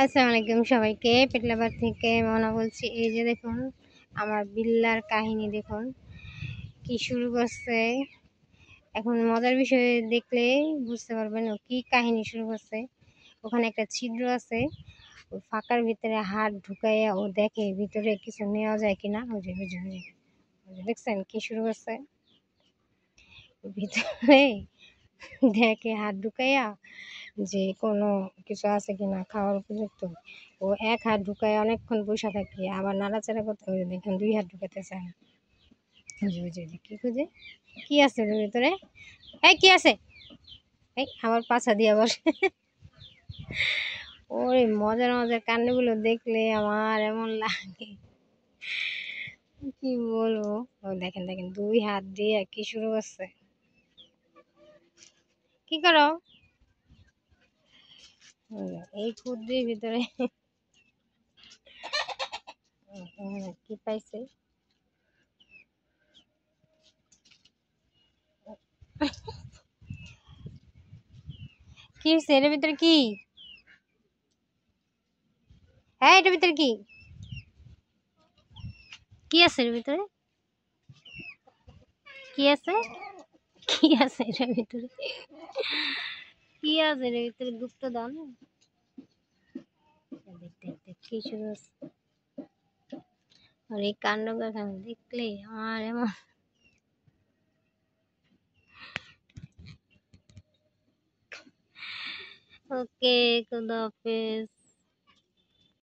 আসসালামু আলাইকুম সবাইকে। পেটলাবার থেকে মনা বলছি। এই যে দেখুন আমার বিল্লার কাহিনী দেখুন কি শুরু করছে। এখন মজার বিষয় দেখলে বুঝতে পারবেন ও কি কাহিনী শুরু করছে। ওখানে একটা ছিদ্র আছে, ওই ফাঁকার ভিতরে হাত ঢুকাইয়া ও দেখে ভিতরে কিছু নেওয়া যায় কিনা। দেখছেন কি শুরু করছে, ভিতরে দেখে হাত ঢুকাইয়া যে কোনো কিছু আছে কিনা খাওয়ার উপযুক্ত। ও এক হাত ঢুকায় অনেকক্ষণ বসে থাকে, আবার নাড়াচাড়া করতে হবে, দেখেন দুই হাত ঢুকাতে চায় না। কি খুঁজে, কি আছে ওর ভিতরে? এই কি আছে? এই আমার পাছা দিয়া বসে। ওরে মজার মজার কাণ্ডগুলো দেখলে আমার এমন লাগে, কি বলবো। ও দেখেন দেখেন দুই হাত দিয়ে কি শুরু করছে। কি করো? এই ক্ষুদ্রের ভিতরে কি পাইছে? কি হয়েছে এর ভিতরে? কি হ্যাঁ এটার ভিতরে কি কি আছে এর ভিতরে? কি আছে? কি আছে এটার ভিতরে? কি আছে এর ভিতরে? গুপ্ত দাও না। কি শুরু হচ্ছে। আর এই কাণ্ড কারখানা দেখলে আমার এমন। ওকে, খুদা হাফেজ।